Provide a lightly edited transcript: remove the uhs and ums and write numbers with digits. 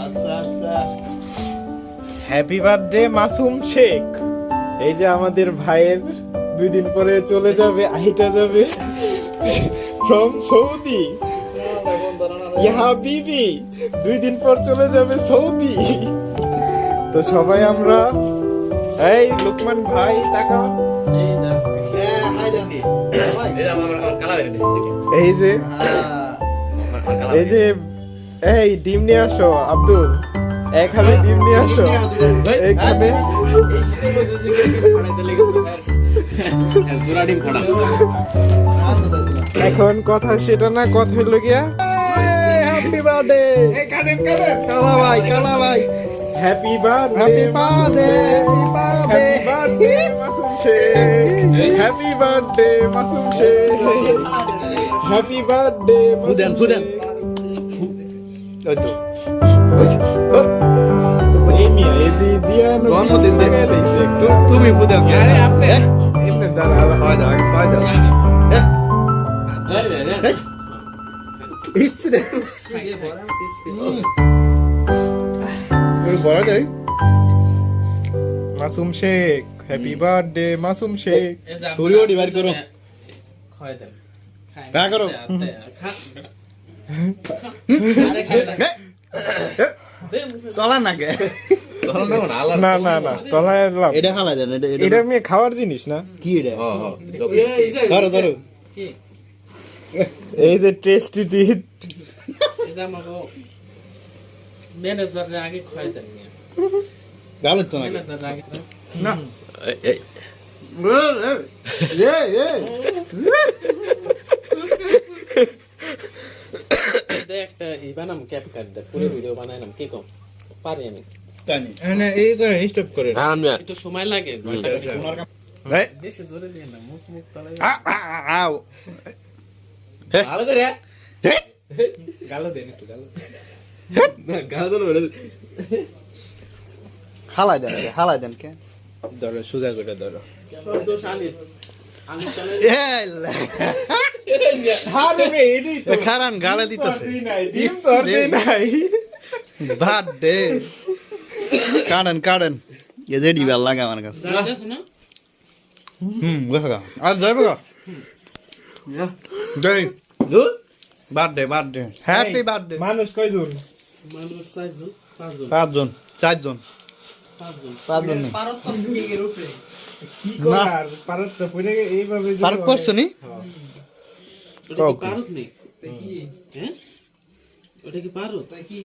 আচ্ছা আচ্ছা, happy birthday Masum Sheikh. এই যে আমাদের ভাইয়ের 2 দিন পরে চলে যাবে, আইটা যাবে ফ্রম সৌদি। ইয়া বিবি 2 দিন পর চলে যাবে সৌদি। তো সবাই আমরা, এই লুকমান ভাই তাকাও, এই যে এই যে এই ডিম নিয়ে আসো আব্দুল, এক হাতে ডিম নিয়ে আসো এখানে। এখন কথা সেটা না, কথা হইলো গিয়া হ্যাপি বার্থডে কালা ভাই, কালা ভাই happy birthday, happy birthday, happy birthday Masum Sheikh, happy birthday Masum Sheikh, happy birthday ফুদেন ফুদেন। ওই তো এই মিয়া এই দিয়া জন্মদিন দেখে লইছে, তুমি ফুদাও কি? আরে আপনি এমনি দাঁড়া, হয় দাও হয় দাও। ইটস রে বড় যাই। Masum Sheikh happy birthday Masum Sheikh. ছুরি ওডি বার করো, খায় দেন, না করো তলা না কে, না না না তলা এলাম। এটা খালা দেন, এটা আমি খাওয়ার জিনিস না কি? এটা ধরো ধরো, এই যে টেস্টি টিট, এটা আমাগো ম্যানেজার আগে খায় দেন গাল তো না ম্যানেজার আগে না। এই একটা বানাম ক্যাপ কাট দে, পুরো ভিডিও বানাইলাম কি কম পারি আমি জানি। না এই করে স্টপ করে, একটু সময় লাগে, ভাই বেশি জোরে দিন না, মুখ মুখ তলায় আও গালো করে, গালো দেন একটু, গালো না গালো দেন, হালাই দেন, হালাই দেন কে ধরো, সুজা করে ধরো শব্দ শালি আমি চলে খারান গালে দিতেছে, ভাত দে কাটেন কাটেন এ যে ডিবার লাগে আমার কাছে। গেছে গা আর যাইব গা যাই বার্থডে বার্থডে হ্যাপি বার্থডে। মানুষ কয়জন? মানুষ 4জন 5জন 4জন 5জন পারত কেকের উপরে কি করার, পারত তো পড়ে এইভাবে পারত করছনি, ওটা কি পারত নেই, কি হ্যাঁ ওটা কি পারত?